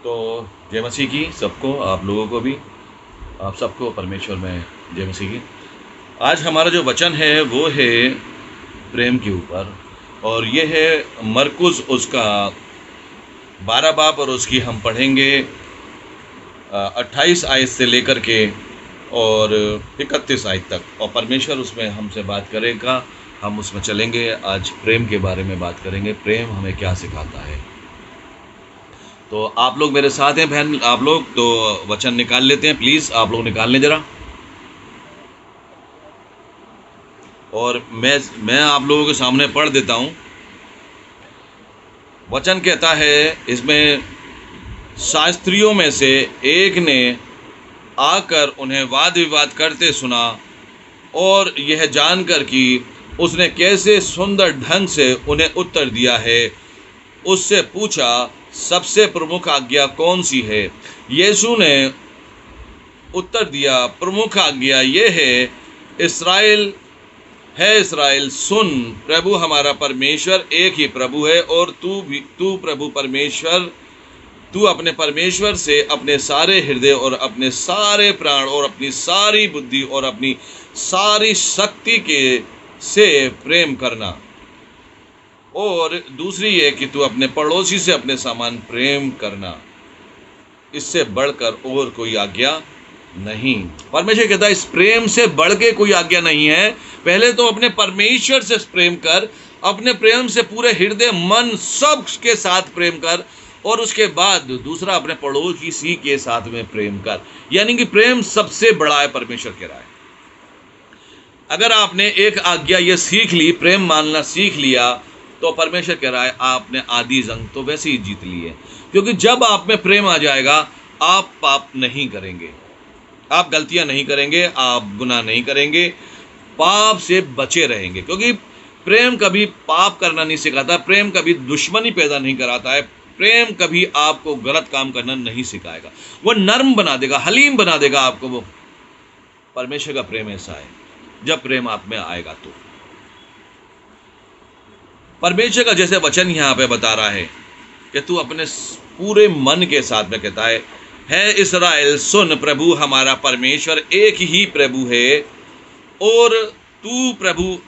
तो जय मसीह की सबको, आप लोगों को भी, आप सबको परमेश्वर में जय मसीह की। आज हमारा जो वचन है वो है प्रेम के ऊपर, और ये है मरकुस उसका 12 बाब, और उसकी हम पढ़ेंगे 28 आयत से लेकर के और 31 आयत तक, और परमेश्वर उसमें हमसे बात करेगा, हम उसमें चलेंगे। आज प्रेम के बारे में बात करेंगे, प्रेम हमें क्या सिखाता है। तो आप लोग मेरे साथ हैं बहन, आप लोग तो वचन निकाल लेते हैं, प्लीज़ आप लोग निकाल लें ज़रा। और मैं आप लोगों के सामने पढ़ देता हूँ। वचन कहता है, इसमें शास्त्रियों में से एक ने आकर उन्हें वाद विवाद करते सुना, और यह जानकर कि उसने कैसे सुंदर ढंग से उन्हें उत्तर दिया है, उससे पूछा, सबसे प्रमुख आज्ञा कौन सी है? यीशु ने उत्तर दिया, प्रमुख आज्ञा ये है, इस्राएल सुन, प्रभु हमारा परमेश्वर एक ही प्रभु है, और तू प्रभु परमेश्वर, तू अपने परमेश्वर से अपने सारे हृदय और अपने सारे प्राण और अपनी सारी बुद्धि और अपनी सारी शक्ति के से प्रेम करना। और दूसरी ये कि तू अपने पड़ोसी से अपने समान प्रेम करना। इससे बढ़कर और कोई आज्ञा नहीं। परमेश्वर कहता है इस प्रेम से बढ़ के कोई आज्ञा नहीं है। पहले तो अपने परमेश्वर से प्रेम कर, अपने प्रेम से पूरे हृदय मन सब के साथ प्रेम कर, और उसके बाद दूसरा अपने पड़ोसी के साथ में प्रेम कर। यानी कि प्रेम सबसे बड़ा है, परमेश्वर कह रहा है। अगर आपने एक आज्ञा ये सीख ली, प्रेम मानना सीख लिया, तो परमेश्वर कह रहा है आपने आधी जंग तो वैसे ही जीत ली है। क्योंकि जब आप में प्रेम आ जाएगा, आप पाप नहीं करेंगे, आप गलतियां नहीं करेंगे, आप गुनाह नहीं करेंगे, पाप से बचे रहेंगे। क्योंकि प्रेम कभी पाप करना नहीं सिखाता, प्रेम कभी दुश्मनी पैदा नहीं कराता है, प्रेम कभी आपको गलत काम करना नहीं सिखाएगा। वो नर्म बना देगा, हलीम बना देगा आपको। वो परमेश्वर का प्रेम ऐसा है। जब प्रेम आप में आएगा तो परमेश्वर का जैसे वचन यहाँ पे बता रहा है कि तू अपने पूरे मन के साथ में कहता है इस्राएल सुन, प्रभु हमारा परमेश्वर एक ही प्रभु है, और तू प्रभु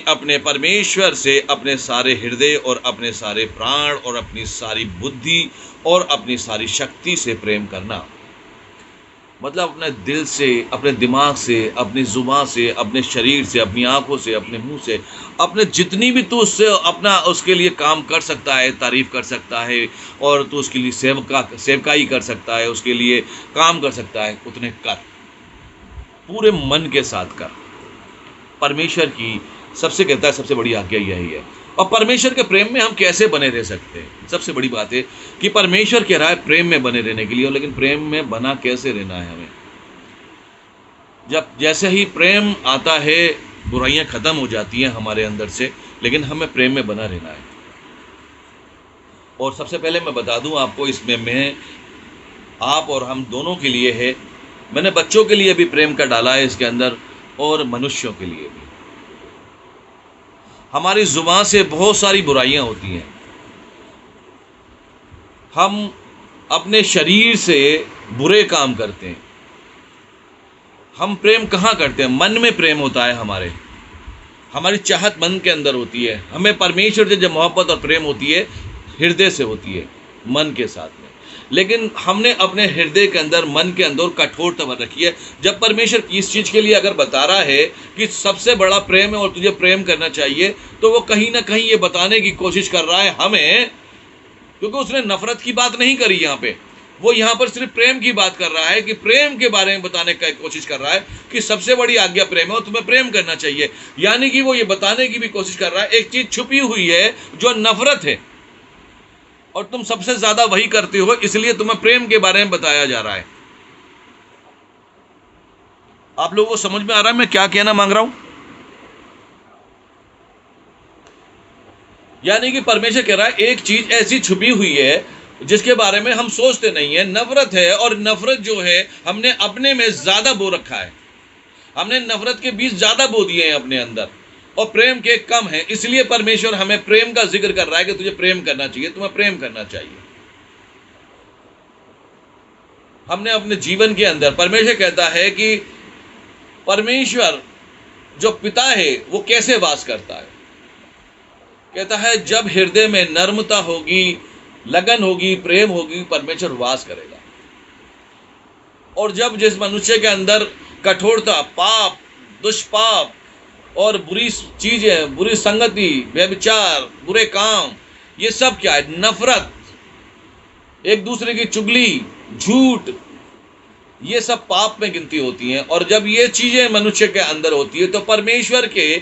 अपने परमेश्वर से अपने सारे हृदय और अपने सारे प्राण और अपनी सारी बुद्धि और अपनी सारी शक्ति से प्रेम करना। मतलब अपने दिल से, अपने दिमाग से, अपनी जुबान से, अपने शरीर से, अपनी आंखों से, अपने मुंह से, अपने जितनी भी तू उससे अपना उसके लिए काम कर सकता है, तारीफ कर सकता है, और तू उसके लिए सेवकाई कर सकता है, उसके लिए काम कर सकता है, उतने कर, पूरे मन के साथ कर। परमेश्वर की सबसे कहता है सबसे बड़ी आज्ञा यही है। और परमेश्वर के प्रेम में हम कैसे बने रह सकते हैं? सबसे बड़ी बात है कि परमेश्वर कह रहा है प्रेम में बने रहने के लिए, लेकिन प्रेम में बना कैसे रहना है हमें? जब जैसे ही प्रेम आता है, बुराइयां खत्म हो जाती हैं हमारे अंदर से, लेकिन हमें प्रेम में बना रहना है। और सबसे पहले मैं बता दूं आपको, इसमें मैं आप और हम दोनों के लिए है। मैंने बच्चों के लिए भी प्रेम का डाला है इसके अंदर, और मनुष्यों के लिए भी। हमारी जुबान से बहुत सारी बुराइयां होती हैं। हम अपने शरीर से बुरे काम करते हैं। हम प्रेम कहाँ करते हैं? मन में प्रेम होता है हमारी चाहत मन के अंदर होती है। हमें परमेश्वर से जब मोहब्बत और प्रेम होती है, हृदय से होती है, मन के साथ में। लेकिन हमने अपने हृदय के अंदर, मन के अंदर कठोरता भर रखी है। जब परमेश्वर इस चीज़ के लिए अगर बता रहा है कि सबसे बड़ा प्रेम है और तुझे प्रेम करना चाहिए, तो वो कहीं ना कहीं ये बताने की कोशिश कर रहा है हमें, क्योंकि उसने नफरत की बात नहीं करी यहाँ पे। वो यहाँ पर सिर्फ प्रेम की बात कर रहा है, कि प्रेम के बारे में बताने की कोशिश कर रहा है कि सबसे बड़ी आज्ञा प्रेम है और तुम्हें प्रेम करना चाहिए। यानी कि वो ये बताने की भी कोशिश कर रहा है एक चीज छुपी हुई है जो नफरत है, और तुम सबसे ज्यादा वही करते हो, इसलिए तुम्हें प्रेम के बारे में बताया जा रहा है। आप लोगों को समझ में आ रहा है मैं क्या कहना मांग रहा हूं? यानी कि परमेश्वर कह रहा है एक चीज ऐसी छुपी हुई है जिसके बारे में हम सोचते नहीं है, नफरत है। और नफरत जो है हमने अपने में ज्यादा बो रखा है, हमने नफरत के बीज ज्यादा बो दिए हैं अपने अंदर, और प्रेम के कम है। इसलिए परमेश्वर हमें प्रेम का जिक्र कर रहा है कि तुझे प्रेम करना चाहिए, तुम्हें प्रेम करना चाहिए। हमने अपने जीवन के अंदर, परमेश्वर कहता है कि परमेश्वर जो पिता है वो कैसे वास करता है। कहता है जब हृदय में नर्मता होगी, लगन होगी, प्रेम होगी, परमेश्वर वास करेगा। और जब जिस मनुष्य के अंदर कठोरता, पाप, दुष्पाप और बुरी चीजें, बुरी संगति, व्यभिचार, बुरे काम, ये सब क्या है? नफरत, एक दूसरे की चुगली, झूठ, ये सब पाप में गिनती होती हैं। और जब ये चीजें मनुष्य के अंदर होती है तो परमेश्वर के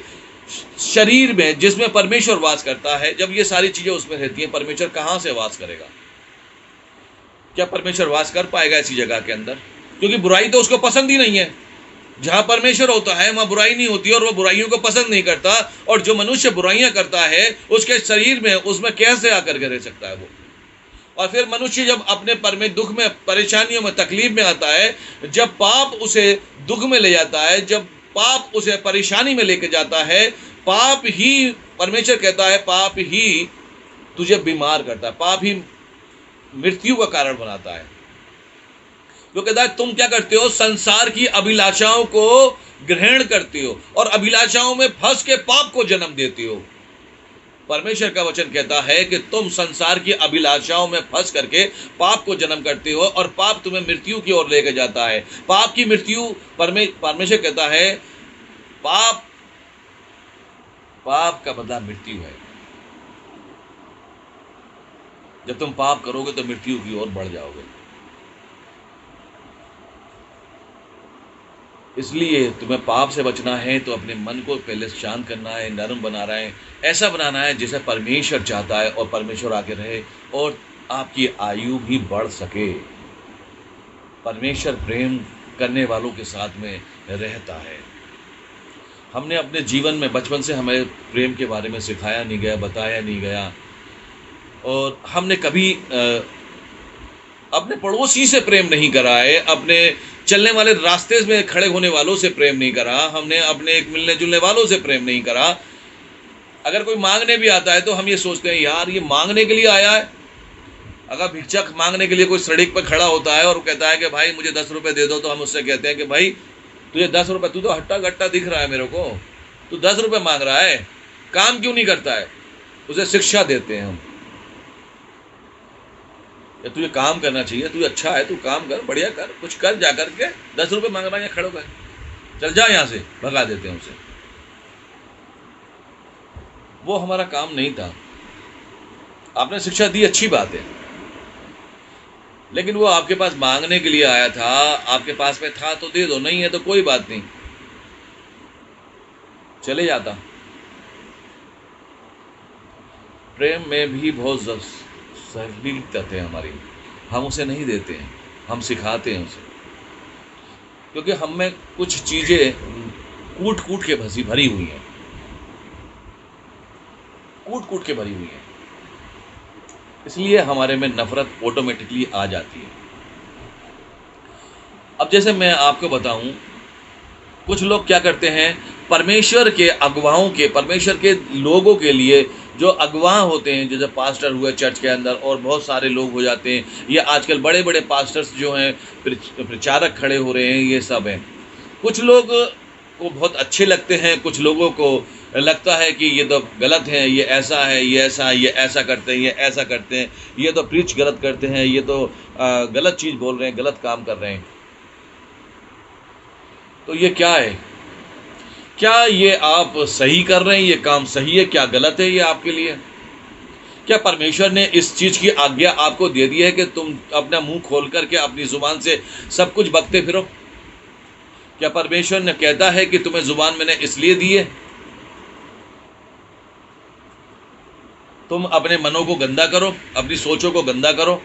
शरीर में, जिसमें परमेश्वर वास करता है, जब ये सारी चीजें उसमें रहती हैं, परमेश्वर कहां से वास करेगा? क्या परमेश्वर वास कर पाएगा ऐसी जगह के अंदर? क्योंकि बुराई तो उसको पसंद ही नहीं है। जहां परमेश्वर होता है वहां बुराई नहीं होती और वो बुराइयों को पसंद नहीं करता। और जो मनुष्य बुराइयां करता है उसके शरीर में, उसमें कैसे आकर के रह सकता है वो? और फिर मनुष्य जब अपने दुख में, परेशानियों में, तकलीफ में आता है, जब पाप उसे दुख में ले जाता है, जब पाप उसे परेशानी में लेके जाता है, पाप ही, परमेश्वर कहता है पाप ही तुझे बीमार करता है, पाप ही मृत्यु का कारण बनाता है। वो कहता है तुम क्या करते हो? संसार की अभिलाषाओं को ग्रहण करते हो और अभिलाषाओं में फंस के पाप को जन्म देते हो। परमेश्वर का वचन कहता है कि तुम संसार की अभिलाषाओं में फंस करके पाप को जन्म करते हो और पाप तुम्हें मृत्यु की ओर लेके जाता है। पाप की मृत्यु, परमेश्वर कहता है पाप का बदला मृत्यु है। जब तुम पाप करोगे तो मृत्यु की ओर बढ़ जाओगे। इसलिए तुम्हें पाप से बचना है तो अपने मन को पहले शांत करना है, नरम बनाना है, ऐसा बनाना है जैसे परमेश्वर चाहता है, और परमेश्वर आगे रहे और आपकी आयु भी बढ़ सके। परमेश्वर प्रेम करने वालों के साथ में रहता है। हमने अपने जीवन में, बचपन से हमें प्रेम के बारे में सिखाया नहीं गया, बताया नहीं गया, और हमने कभी अपने पड़ोसी से प्रेम नहीं करा है, अपने चलने वाले रास्ते में खड़े होने वालों से प्रेम नहीं करा, हमने अपने एक मिलने जुलने वालों से प्रेम नहीं करा। अगर कोई मांगने भी आता है तो हम ये सोचते हैं यार ये मांगने के लिए आया है। अगर भिक्षक मांगने के लिए कोई सड़क पर खड़ा होता है और कहता है कि भाई मुझे 10 रुपये दे दो, तो हम उससे कहते हैं कि भाई तुझे 10 रुपये, तू तो हट्टा गट्टा दिख रहा है मेरे को, तू 10 रुपये मांग रहा है, काम क्यों नहीं करता है? उसे शिक्षा देते हैं हम, या तुझे काम करना चाहिए, तू अच्छा है, तू काम कर, बढ़िया कर, कुछ कर, जा करके 10 रुपये मांग रहा है, खड़ो कर, चल जा यहाँ से, भगा देते हैं उसे। वो हमारा काम नहीं था। आपने शिक्षा दी, अच्छी बात है, लेकिन वो आपके पास मांगने के लिए आया था, आपके पास में था तो दे दो, नहीं है तो कोई बात नहीं, चले जाता। प्रेम में भी बहुत सरली तथ्य है हमारी, हम उसे नहीं देते हैं, हम सिखाते हैं उसे, क्योंकि हम में कुछ चीजें कूट कूट के भरी हुई हैं, कूट कूट के भरी हुई हैं, इसलिए हमारे में नफरत ऑटोमेटिकली आ जाती है। अब जैसे मैं आपको बताऊं, कुछ लोग क्या करते हैं, परमेश्वर के अगुवाओं के, परमेश्वर के लोगों के लिए जो अगुवा होते हैं, जैसे पास्टर हुए चर्च के अंदर, और बहुत सारे लोग हो जाते हैं, ये आजकल बड़े बड़े पास्टर्स जो हैं, प्रचारक खड़े हो रहे हैं, ये सब हैं। कुछ लोग को बहुत अच्छे लगते हैं, कुछ लोगों को लगता है कि ये तो गलत है, ये ऐसा है, ये ऐसा, ये ऐसा करते हैं, ये ऐसा करते हैं, ये तो प्रीच गलत करते हैं, ये तो गलत चीज़ बोल रहे हैं, गलत काम कर रहे हैं। तो ये क्या है? क्या ये आप सही कर रहे हैं, ये काम सही है, क्या गलत है ये आपके लिए? क्या परमेश्वर ने इस चीज़ की आज्ञा आपको दे दी है कि तुम अपना मुंह खोल करके अपनी ज़ुबान से सब कुछ बकते फिरो? क्या परमेश्वर ने कहता है कि तुम्हें ज़ुबान मैंने इसलिए दी है तुम अपने मनों को गंदा करो, अपनी सोचों को गंदा करो?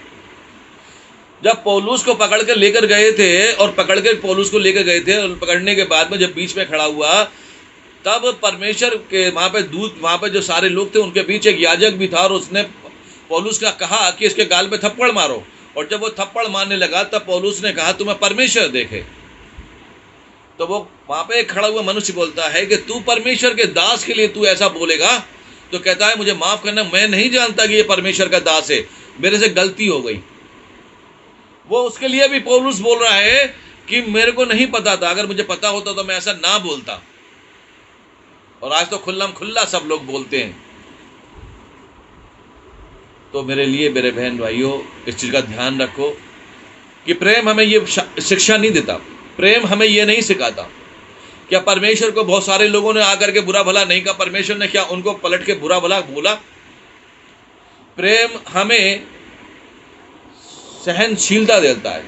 जब पौलुस को पकड़ कर लेकर गए थे, और पकड़ के पौलुस को लेकर गए थे, और पकड़ने के बाद में जब बीच में खड़ा हुआ, तब परमेश्वर के वहाँ पे दूत, वहाँ पे जो सारे लोग थे, उनके बीच एक याजक भी था, और उसने पौलुस का कहा कि इसके गाल पे थप्पड़ मारो। और जब वो थप्पड़ मारने लगा तब पौलुस ने कहा तुम्हें परमेश्वर देखे। तो वो वहाँ पे एक खड़ा हुआ मनुष्य बोलता है कि तू परमेश्वर के दास के लिए तू ऐसा बोलेगा? तो कहता है मुझे माफ़ करना, मैं नहीं जानता कि ये परमेश्वर का दास है, मेरे से गलती हो गई। वो उसके लिए भी पौलुस बोल रहा है कि मेरे को नहीं पता था, अगर मुझे पता होता तो मैं ऐसा ना बोलता। और आज तो खुल्लम खुल्ला सब लोग बोलते हैं। तो मेरे लिए, मेरे बहन भाइयों, इस चीज़ का ध्यान रखो कि प्रेम हमें ये शिक्षा नहीं देता, प्रेम हमें ये नहीं सिखाता। क्या परमेश्वर को बहुत सारे लोगों ने आकर के बुरा भला नहीं कहा? परमेश्वर ने क्या उनको पलट के बुरा भला बोला? प्रेम हमें सहनशीलता देता है,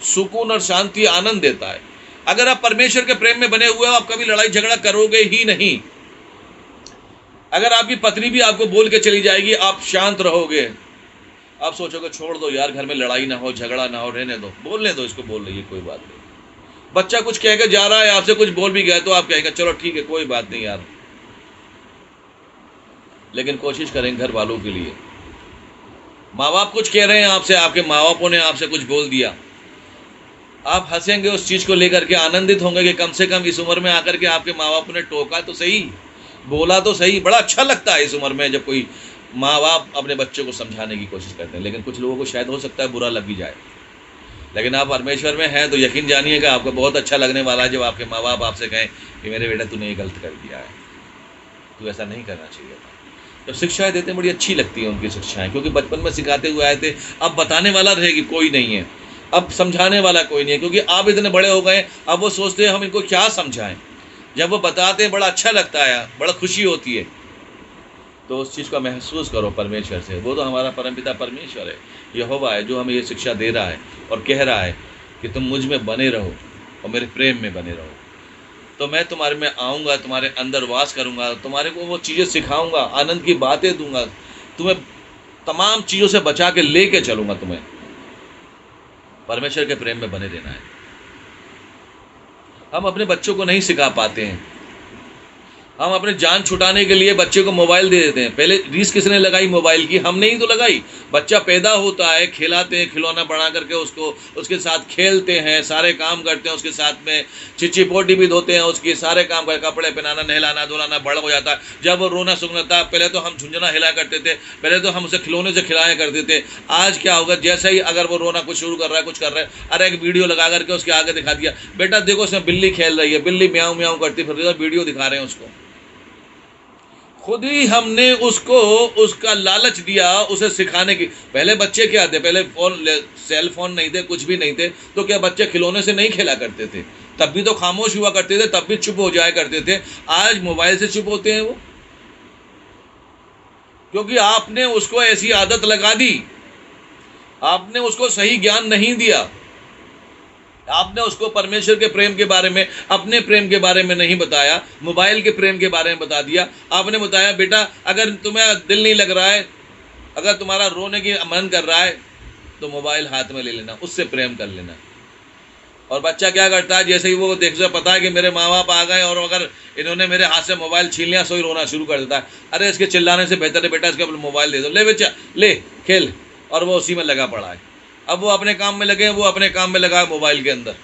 सुकून और शांति, आनंद देता है। अगर आप परमेश्वर के प्रेम में बने हुए हो, आप कभी लड़ाई झगड़ा करोगे ही नहीं। अगर आपकी पत्नी भी आपको बोल के चली जाएगी, आप शांत रहोगे। आप सोचोगे छोड़ दो यार, घर में लड़ाई ना हो, झगड़ा ना हो, रहने दो, बोलने दो, इसको बोल रही है, कोई बात नहीं। बच्चा कुछ कह के जा रहा है, आपसे कुछ बोल भी गया तो आप कहेंगे चलो ठीक है, कोई बात नहीं यार। लेकिन कोशिश करें घर वालों के लिए। माँ बाप कुछ कह रहे हैं आपसे, आपके माँ बापों ने आपसे कुछ बोल दिया, आप हंसेंगे उस चीज़ को लेकर के, आनंदित होंगे कि कम से कम इस उम्र में आकर के आपके माँ बाप ने टोका तो सही, बोला तो सही। बड़ा अच्छा लगता है इस उम्र में जब कोई माँ बाप अपने बच्चों को समझाने की कोशिश करते हैं। लेकिन कुछ लोगों को शायद हो सकता है बुरा लग भी जाए, लेकिन आप परमेश्वर में हैं तो यकीन जानिएगा आपको बहुत अच्छा लगने वाला है जब आपके माँ बाप आपसे कहें कि मेरे बेटा तूने ये गलत कर दिया है, तू ऐसा नहीं करना चाहिए था। जब शिक्षाएं देते हैं बड़ी अच्छी लगती है उनकी शिक्षाएं, क्योंकि बचपन में सिखाते हुए आए थे। अब बताने वाला रहेगी कोई नहीं है, अब समझाने वाला कोई नहीं है, क्योंकि आप इतने बड़े हो गए। अब वो सोचते हैं हम इनको क्या समझाएं। जब वो बताते हैं बड़ा अच्छा लगता है, बड़ा खुशी होती है। तो उस चीज़ का महसूस करो परमेश्वर से। वो तो हमारा परमपिता परमेश्वर है, यहोवा है, जो हमें ये शिक्षा दे रहा है और कह रहा है कि तुम मुझ में बने रहो और मेरे प्रेम में बने रहो, तो मैं तुम्हारे में आऊँगा, तुम्हारे अंदर वास करूँगा, तुम्हारे को वो चीज़ें सिखाऊँगा, आनंद की बातें दूंगा, तुम्हें तमाम चीज़ों से बचा के लेके चलूँगा। तुम्हें परमेश्वर के प्रेम में बने रहना है। हम अपने बच्चों को नहीं सिखा पाते हैं। हम अपने जान छुटाने के लिए बच्चे को मोबाइल दे देते हैं। पहले रीस किसने लगाई मोबाइल की? हमने ही तो लगाई। बच्चा पैदा होता है, खिलाते हैं, खिलौना बना करके उसको, उसके साथ खेलते हैं, सारे काम करते हैं उसके साथ में, चिच्ची पोटी भी धोते हैं उसकी, सारे काम कर, कपड़े पहनाना, नहलाना धुलाना, बड़ा हो जाता है। जब वो रोना सुनना था, पहले तो हम झुंझुना हिला करते थे, पहले तो हम उसे खिलौने से खिलाया करते थे। आज क्या होगा, जैसे ही अगर वो रोना कुछ शुरू कर रहा है, कुछ कर रहा है, अरे एक वीडियो लगा करके उसके आगे दिखा दिया, बेटा देखो उसमें बिल्ली खेल रही है, बिल्ली म्याऊं म्याऊं करती फिर रही है, वीडियो दिखा रहे हैं उसको। खुद ही हमने उसको उसका लालच दिया उसे सिखाने की। पहले बच्चे क्या थे? पहले सेल फोन नहीं थे, कुछ भी नहीं थे, तो क्या बच्चे खिलौने से नहीं खेला करते थे? तब भी तो खामोश हुआ करते थे, तब भी चुप हो जाया करते थे। आज मोबाइल से चुप होते हैं वो, क्योंकि आपने उसको ऐसी आदत लगा दी, आपने उसको सही ज्ञान नहीं दिया, आपने उसको परमेश्वर के प्रेम के बारे में, अपने प्रेम के बारे में नहीं बताया, मोबाइल के प्रेम के बारे में बता दिया। आपने बताया बेटा अगर तुम्हें दिल नहीं लग रहा है, अगर तुम्हारा रोने की मन कर रहा है, तो मोबाइल हाथ में ले लेना, उससे प्रेम कर लेना। और बच्चा क्या करता है, जैसे ही वो देख से पता है कि मेरे माँ बाप आ गए और अगर इन्होंने मेरे हाथ से मोबाइल छीन लिया, सोई रोना शुरू कर देता है। अरे इसके चिल्लाने से बेहतर है बेटा इसके मोबाइल दे दो, ले बच्चा ले खेल, और वो उसी में लगा पड़ा है। अब वो अपने काम में लगे हैं, वो अपने काम में लगा है मोबाइल के अंदर।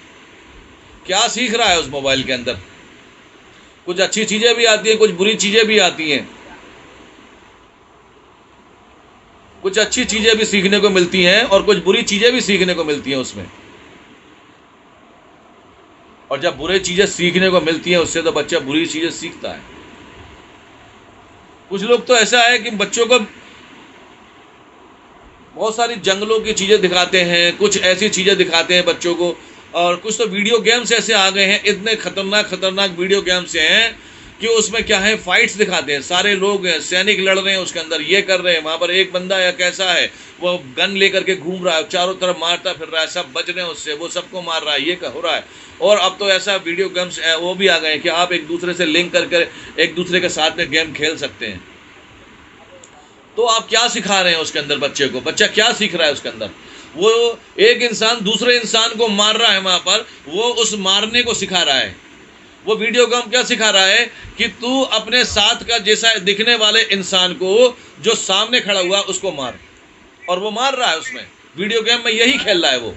क्या सीख रहा है उस मोबाइल के अंदर? कुछ अच्छी चीजें भी आती हैं, कुछ बुरी चीजें भी आती हैं, कुछ अच्छी चीजें भी सीखने को मिलती हैं और कुछ बुरी चीजें भी सीखने को मिलती हैं उसमें। और जब बुरी चीजें सीखने को मिलती हैं उससे तो बच्चा बुरी चीजें सीखता है। कुछ लोग तो ऐसा है कि बच्चों को बहुत सारी जंगलों की चीज़ें दिखाते हैं, कुछ ऐसी चीज़ें दिखाते हैं बच्चों को, और कुछ तो वीडियो गेम्स ऐसे आ गए हैं, इतने खतरनाक खतरनाक वीडियो गेम्स हैं कि उसमें क्या है, फाइट्स दिखाते हैं। सारे लोग हैं, सैनिक लड़ रहे हैं उसके अंदर, ये कर रहे हैं, वहाँ पर एक बंदा है कैसा है, वो गन लेकर के घूम रहा है, चारों तरफ मारता फिर रहा है, सब बच रहे हैं उससे, वो सबको मार रहा है, ये हो रहा है। और अब तो ऐसा वीडियो गेम्स वो भी आ गए हैं कि आप एक दूसरे से लिंक करके एक दूसरे के साथ में गेम खेल सकते हैं। तो आप क्या सिखा रहे हैं उसके अंदर बच्चे को? बच्चा क्या सीख रहा है उसके अंदर? वो एक इंसान दूसरे इंसान को मार रहा है, वहाँ पर वो उस मारने को सिखा रहा है। वो वीडियो गेम क्या सिखा रहा है कि तू अपने साथ का जैसा दिखने वाले इंसान को जो सामने खड़ा हुआ उसको मार, और वो मार रहा है उसमें, वीडियो गेम में यही खेल रहा है वो।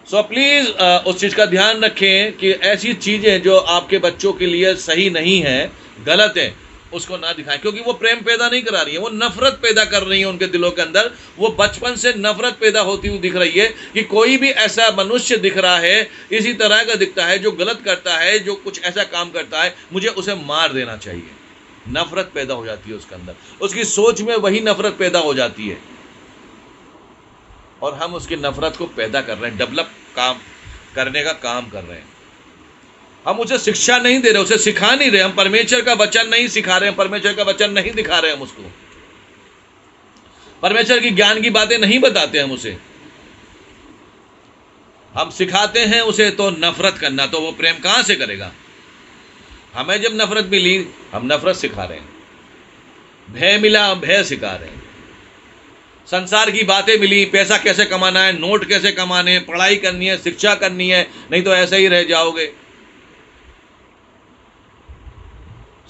सो प्लीज़ उस चीज़ का ध्यान रखें कि ऐसी चीज़ें जो आपके बच्चों के लिए सही नहीं है, गलत है, उसको ना दिखाएं, क्योंकि वो प्रेम पैदा नहीं करा रही है, वो नफरत पैदा कर रही है उनके दिलों के अंदर। वो बचपन से नफरत पैदा होती हुई दिख रही है कि कोई भी ऐसा मनुष्य दिख रहा है, इसी तरह का दिखता है, जो गलत करता है, जो कुछ ऐसा काम करता है, मुझे उसे मार देना चाहिए। नफरत पैदा हो जाती है उसके अंदर, उसकी सोच में वही नफरत पैदा हो जाती है, और हम उसकी नफरत को पैदा कर रहे हैं, डेवलप काम करने का काम कर रहे हैं। हम उसे शिक्षा नहीं दे रहे, उसे सिखा नहीं रहे, हम परमेश्वर का वचन नहीं सिखा रहे हैं, परमेश्वर का वचन नहीं दिखा रहे हैं हम उसको, परमेश्वर की ज्ञान की बातें नहीं बताते हम उसे। हम सिखाते हैं उसे तो नफरत करना, तो वो प्रेम कहां से करेगा? हमें जब नफरत मिली, हम नफरत सिखा रहे हैं। भय मिला, भय सिखा रहे हैं। संसार की बातें मिली, पैसा कैसे कमाना है, नोट कैसे कमाने हैं, पढ़ाई करनी है, शिक्षा करनी है, नहीं तो ऐसे ही रह जाओगे।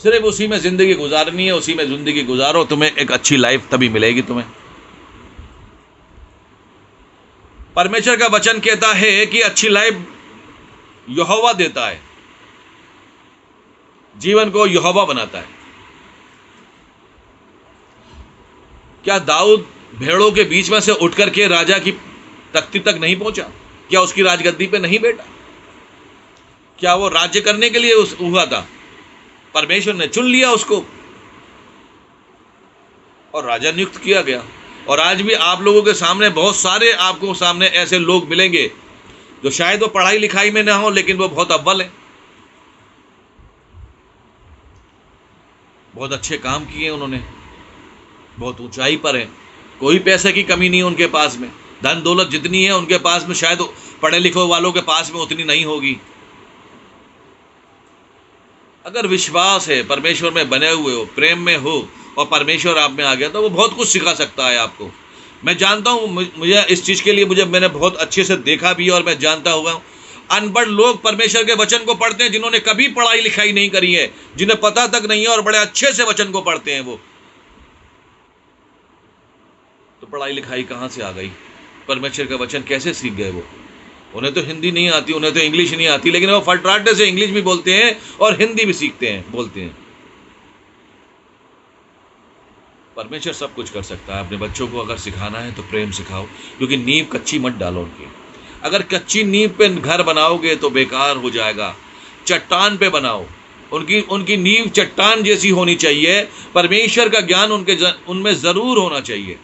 सिर्फ उसी में जिंदगी गुजारनी है, उसी में जिंदगी गुजारो, तुम्हें एक अच्छी लाइफ तभी मिलेगी तुम्हें। परमेश्वर का वचन कहता है कि अच्छी लाइफ यहोवा देता है, जीवन को यहोवा बनाता है। क्या दाऊद भेड़ों के बीच में से उठ करके राजा की तख्ती तक नहीं पहुंचा? क्या उसकी राजगद्दी पे नहीं बैठा? क्या वो राज्य करने के लिए हुआ था? परमेश्वर ने चुन लिया उसको और राजा नियुक्त किया गया। और आज भी आप लोगों के सामने बहुत सारे आपको सामने ऐसे लोग मिलेंगे जो शायद वो पढ़ाई लिखाई में ना हो, लेकिन वो बहुत अव्वल है, बहुत अच्छे काम किए उन्होंने, बहुत ऊंचाई पर है, कोई पैसे की कमी नहीं है उनके पास में, धन दौलत जितनी है उनके पास में शायद पढ़े लिखे वालों के पास में उतनी नहीं होगी। अगर विश्वास है, परमेश्वर में बने हुए हो, प्रेम में हो और परमेश्वर आप में आ गया, तो वो बहुत कुछ सिखा सकता है आपको। मैं जानता हूँ, मुझे इस चीज़ के लिए मैंने बहुत अच्छे से देखा भी और मैं जानता हुआ हूँ। अनपढ़ लोग परमेश्वर के वचन को पढ़ते हैं, जिन्होंने कभी पढ़ाई लिखाई नहीं करी है, जिन्हें पता तक नहीं है, और बड़े अच्छे से वचन को पढ़ते हैं वो। तो पढ़ाई लिखाई कहाँ से आ गई? परमेश्वर का वचन कैसे सीख गए वो? उन्हें तो हिंदी नहीं आती, उन्हें तो इंग्लिश नहीं आती, लेकिन वो फटराटे से इंग्लिश भी बोलते हैं और हिंदी भी सीखते हैं, बोलते हैं। परमेश्वर सब कुछ कर सकता है। अपने बच्चों को अगर सिखाना है तो प्रेम सिखाओ, क्योंकि नींव कच्ची मत डालो उनकी। अगर कच्ची नींव पे घर बनाओगे तो बेकार हो जाएगा। चट्टान पे बनाओ, उनकी नींव चट्टान जैसी होनी चाहिए। परमेश्वर का ज्ञान उनमें ज़रूर होना चाहिए।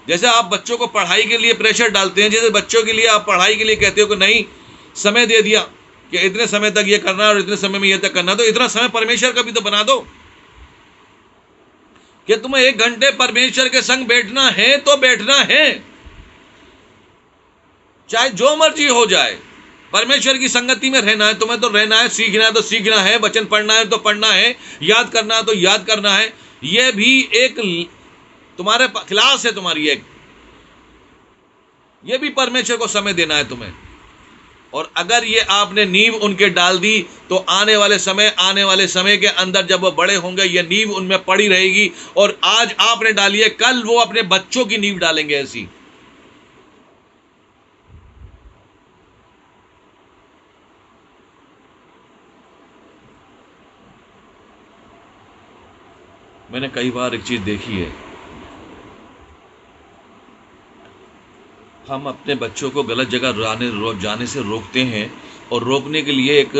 जैसे आप बच्चों को पढ़ाई के लिए प्रेशर डालते हैं, जैसे बच्चों के लिए आप पढ़ाई के लिए कहते हो कि नहीं, समय दे दिया कि इतने समय तक ये करना और इतने समय में ये तक करना, तो इतना समय परमेश्वर का भी तो बना दो कि तुम्हें 1 घंटे परमेश्वर के संग बैठना है तो बैठना है, चाहे जो मर्जी हो जाए। परमेश्वर की संगति में रहना है, तुम्हें तो रहना है, सीखना है तो सीखना है, वचन पढ़ना है तो पढ़ना है, याद करना है तो याद करना है। यह भी एक तुम्हारे क्लास है, तुम्हारी एक, ये भी परमेश्वर को समय देना है तुम्हें। और अगर ये आपने नींव उनके डाल दी तो आने वाले समय के अंदर जब वो बड़े होंगे, ये नींव उनमें पड़ी रहेगी। और आज आपने डाली है, कल वो अपने बच्चों की नींव डालेंगे ऐसी। मैंने कई बार एक चीज देखी है, हम अपने बच्चों को गलत जगह जाने से रोकते हैं, और रोकने के लिए एक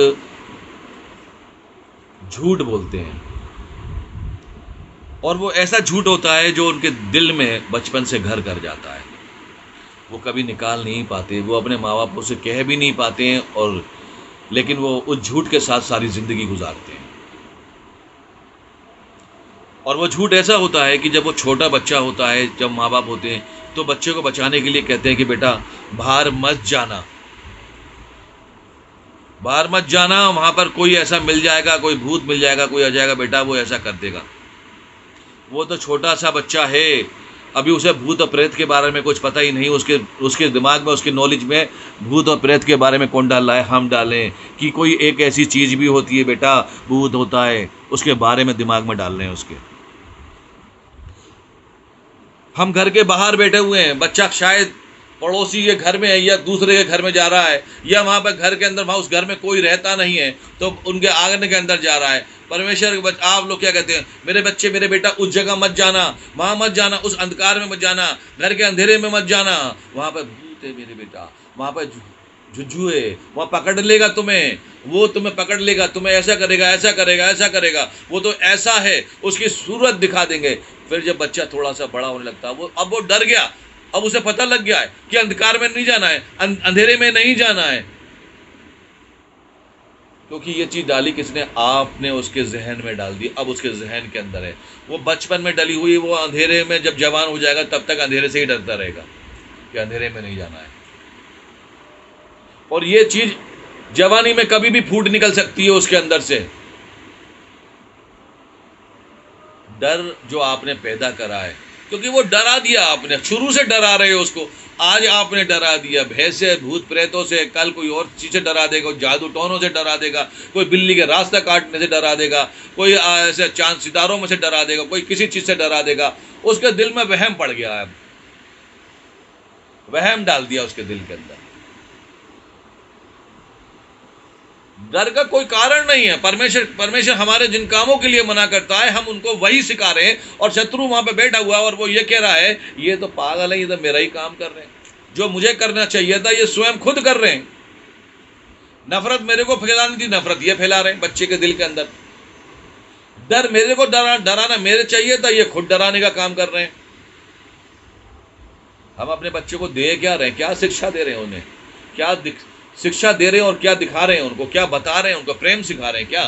झूठ बोलते हैं, और वो ऐसा झूठ होता है जो उनके दिल में बचपन से घर कर जाता है। वो कभी निकाल नहीं पाते, वो अपने माँ बापों से कह भी नहीं पाते हैं, और लेकिन वो उस झूठ के साथ सारी जिंदगी गुजारते हैं। और वो झूठ ऐसा होता है कि जब वो छोटा बच्चा होता है, जब माँ बाप होते हैं, तो बच्चे को बचाने के लिए कहते हैं कि बेटा बाहर मत जाना, बाहर मत जाना, वहां पर कोई ऐसा मिल जाएगा, कोई भूत मिल जाएगा, कोई आ जाएगा, बेटा वो ऐसा कर देगा। वो तो छोटा सा बच्चा है, अभी उसे भूत और प्रेत के बारे में कुछ पता ही नहीं। उसके दिमाग में, उसकी नॉलेज में भूत और प्रेत के बारे में कौन डाल रहा है? हम डालें कि कोई एक ऐसी चीज़ भी होती है बेटा, भूत होता है, उसके बारे में दिमाग में डाल रहे हैं उसके। हम घर के बाहर बैठे हुए हैं, बच्चा शायद पड़ोसी के घर में है या दूसरे के घर में जा रहा है, या वहाँ पर घर के अंदर, वहाँ उस घर में कोई रहता नहीं है तो उनके आंगन के अंदर जा रहा है। परमेश्वर आप लोग क्या कहते हैं, मेरे बच्चे, मेरे बेटा, उस जगह मत जाना, वहाँ मत जाना, उस अंधकार में मत जाना, घर के अंधेरे में मत जाना, वहाँ पर भूत है मेरे बेटा, वहाँ पर झुझू है, वहाँ पकड़ लेगा तुम्हें, वो तुम्हें पकड़ लेगा, तुम्हें ऐसा करेगा, ऐसा करेगा, ऐसा करेगा, वो तो ऐसा है, उसकी सूरत दिखा देंगे। फिर जब बच्चा थोड़ा सा बड़ा होने लगता है, वो डर गया, अब उसे पता लग गया है कि अंधकार में नहीं जाना है, अंधेरे में नहीं जाना है, क्योंकि ये चीज डाली किसने? आपने उसके जहन में डाल दी। अब उसके जहन के अंदर है, वो बचपन में डली हुई, वो अंधेरे में जब जवान हो जाएगा तब तक अंधेरे से ही डरता रहेगा कि अंधेरे में नहीं जाना है। और ये चीज जवानी में कभी भी फूट निकल सकती है उसके अंदर से। डर जो आपने पैदा करा है, क्योंकि वो डरा दिया आपने, शुरू से डरा रहे हो उसको, आज आपने डरा दिया, भय से, भूत प्रेतों से, कल कोई और चीज से डरा देगा, जादू टोनों से डरा देगा, कोई बिल्ली के रास्ता काटने से डरा देगा, कोई ऐसे चांद सितारों में से डरा देगा, कोई किसी चीज से डरा देगा। उसके दिल में वहम पड़ गया है, वहम डाल दिया उसके दिल के अंदर। डर का कोई कारण नहीं है। परमेश्वर हमारे जिन कामों के लिए मना करता है, हम उनको वही सिखा रहे हैं, और शत्रु वहां पे बैठा हुआ है और वो ये कह रहा है, ये तो पागल है, ये तो मेरा ही काम कर रहे हैं, जो मुझे करना चाहिए था ये स्वयं खुद कर रहे हैं। नफरत मेरे को फैलानी थी, नफरत ये फैला रहे हैं बच्चे के दिल के अंदर। डर मेरे को डराना मेरे चाहिए था, ये खुद डराने का काम कर रहे हैं। हम अपने बच्चे को दे क्या रहे हैं, क्या शिक्षा दे रहे हैं उन्हें, क्या शिक्षा दे रहे हैं और क्या दिखा रहे हैं उनको, क्या बता रहे हैं उनको, प्रेम सिखा रहे हैं क्या?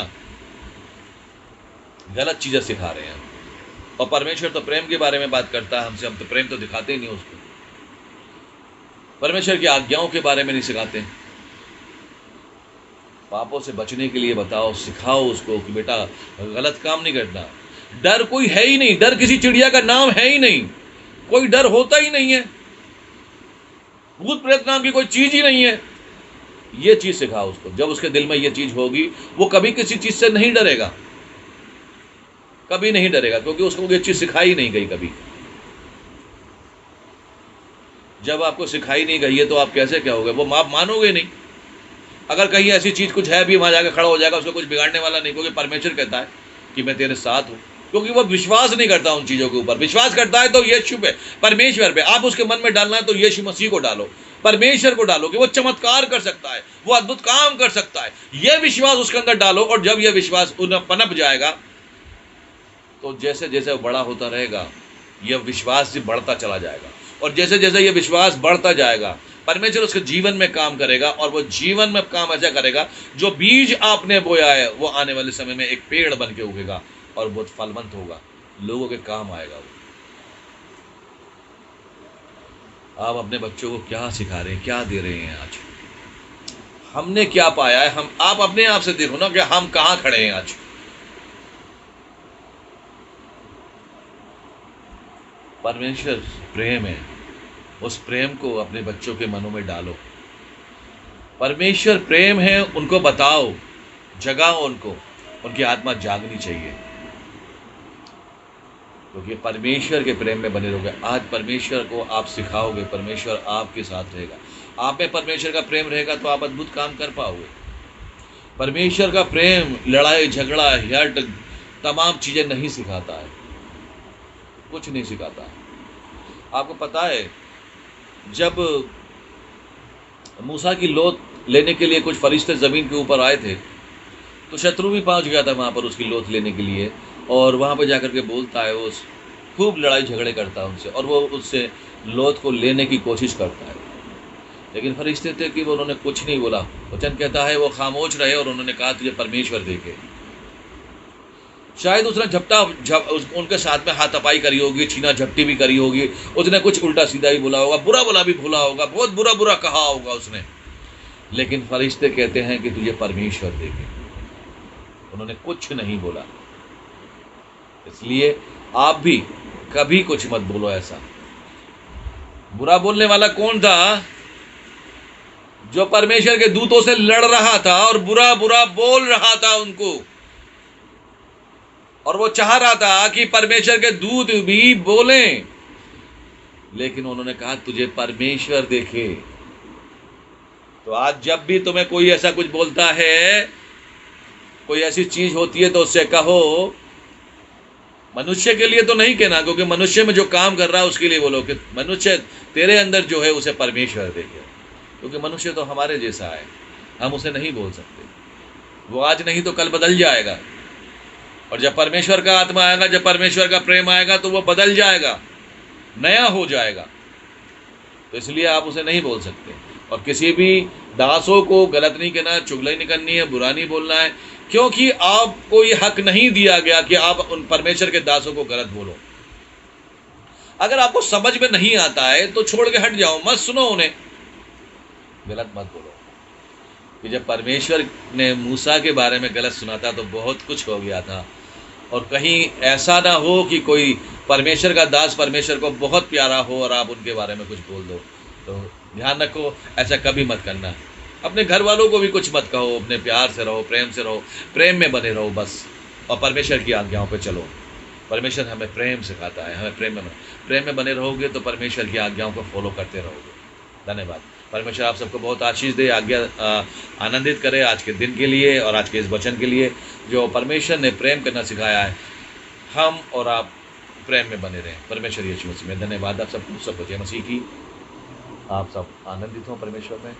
गलत चीजें सिखा रहे हैं। और परमेश्वर तो प्रेम के बारे में बात करता है हमसे, हम तो प्रेम तो दिखाते ही नहीं उसको। परमेश्वर की आज्ञाओं के बारे में नहीं सिखाते। पापों से बचने के लिए बताओ, सिखाओ उसको कि बेटा गलत काम नहीं करना। डर कोई है ही नहीं, डर किसी चिड़िया का नाम है ही नहीं, कोई डर होता ही नहीं है, भूत प्रेत नाम की कोई चीज ही नहीं है। ये चीज सिखाओ उसको, जब उसके दिल में ये चीज होगी वो कभी किसी चीज से नहीं डरेगा, कभी नहीं डरेगा, क्योंकि उसको ये चीज सिखाई नहीं गई कभी। जब आपको सिखाई नहीं गई है तो आप कैसे क्या होगे, वो आप मानोगे नहीं। अगर कहीं ऐसी चीज कुछ है भी, वहां जाकर खड़ा हो जाएगा, उसको कुछ बिगाड़ने वाला नहीं, क्योंकि परमेश्वर कहता है कि मैं तेरे साथ हूं। क्योंकि वो विश्वास नहीं करता उन चीजों के ऊपर। विश्वास करता है तो यीशु पे, परमेश्वर पे। आप उसके मन में डालना है तो यीशु मसीह को डालो, परमेश्वर को डालो कि वो चमत्कार कर सकता है, वो अद्भुत काम कर सकता है, यह विश्वास उसके अंदर डालो। और जब यह विश्वास उन्हें पनप जाएगा तो जैसे जैसे वो बड़ा होता रहेगा, यह विश्वास भी बढ़ता चला जाएगा। और जैसे जैसे यह विश्वास बढ़ता जाएगा, परमेश्वर उसके जीवन में काम करेगा। और वो जीवन में काम ऐसा करेगा, जो बीज आपने बोया है वो आने वाले समय में एक पेड़ बन के उगेगा और बहुत फलवंत होगा, लोगों के काम आएगा वो। आप अपने बच्चों को क्या सिखा रहे हैं, क्या दे रहे हैं आज? हमने क्या पाया है? आप अपने आप से देखो ना कि हम कहां खड़े हैं आज। परमेश्वर प्रेम है, उस प्रेम को अपने बच्चों के मनों में डालो। परमेश्वर प्रेम है, उनको बताओ, जगाओ उनको, उनकी आत्मा जागनी चाहिए, क्योंकि परमेश्वर के प्रेम में बने रहोगे। आज परमेश्वर को आप सिखाओगे, परमेश्वर आपके साथ रहेगा। आप में परमेश्वर का प्रेम रहेगा तो आप अद्भुत काम कर पाओगे। परमेश्वर का प्रेम लड़ाई झगड़ा हट तमाम चीजें नहीं सिखाता है, कुछ नहीं सिखाता। आपको पता है, जब मूसा की लोथ लेने के लिए कुछ फरिश्ते जमीन के ऊपर आए थे, तो शत्रु भी पहुंच गया था वहां पर उसकी लोथ लेने के लिए, और वहां पर जाकर के बोलता है, वो खूब लड़ाई झगड़े करता है उनसे, और वो उससे लोथ को लेने की कोशिश करता है। लेकिन फरिश्ते थे कि वो उन्होंने कुछ नहीं बोला। वचन कहता है वो खामोश रहे और उन्होंने कहा तुझे परमेश्वर देखे। शायद उसने उनके साथ में हाथापाई करी होगी, छीना झपटी भी करी होगी, उसने कुछ उल्टा सीधा भी बोला होगा, बुरा भला भी बोला होगा, बहुत बुरा बुरा कहा होगा उसने। लेकिन फरिश्ते कहते हैं कि तुझे परमेश्वर देखे। उन्होंने कुछ नहीं बोला। इसलिए आप भी कभी कुछ मत बोलो ऐसा। बुरा बोलने वाला कौन था? जो परमेश्वर के दूतों से लड़ रहा था और बुरा बुरा बोल रहा था उनको, और वो चाह रहा था कि परमेश्वर के दूत भी बोलें, लेकिन उन्होंने कहा तुझे परमेश्वर देखे। तो आज जब भी तुम्हें कोई ऐसा कुछ बोलता है, कोई ऐसी चीज होती है, तो उससे कहो, मनुष्य के लिए तो नहीं कहना, क्योंकि मनुष्य में जो काम कर रहा है उसके लिए बोलो कि मनुष्य तेरे अंदर जो है उसे परमेश्वर देखे, क्योंकि मनुष्य तो हमारे जैसा है, हम उसे नहीं बोल सकते। वो आज नहीं तो कल बदल जाएगा, और जब परमेश्वर का आत्मा आएगा, जब परमेश्वर का प्रेम आएगा, तो वो बदल जाएगा, नया हो जाएगा। तो इसलिए आप उसे नहीं बोल सकते। और किसी भी दासों को गलत नहीं कहना, चुगली नहीं करनी है, बुरा नहीं बोलना है, क्योंकि आपको ये हक नहीं दिया गया कि आप उन परमेश्वर के दासों को गलत बोलो। अगर आपको समझ में नहीं आता है तो छोड़ के हट जाओ, मत सुनो उन्हें, गलत मत बोलो। कि जब परमेश्वर ने मूसा के बारे में गलत सुना था तो बहुत कुछ हो गया था, और कहीं ऐसा ना हो कि कोई परमेश्वर का दास परमेश्वर को बहुत प्यारा हो और आप उनके बारे में कुछ बोल दो। तो ध्यान रखो, ऐसा कभी मत करना। अपने घर वालों को भी कुछ मत कहो, अपने प्यार से रहो, प्रेम से रहो, प्रेम में बने रहो बस, और परमेश्वर की आज्ञाओं पे चलो। परमेश्वर हमें प्रेम सिखाता है, हमें प्रेम में बने रहोगे तो परमेश्वर की आज्ञाओं को फॉलो करते रहोगे। धन्यवाद। परमेश्वर आप सबको बहुत आशीष दे, आनंदित करे आज के दिन के लिए और आज के इस वचन के लिए, जो परमेश्वर ने प्रेम करना सिखाया है। हम और आप प्रेम में बने रहें परमेश्वर यीशु मसीह में। धन्यवाद आप सबको, सब जय मसीह की। आप सब आनंदित हों परमेश्वर में।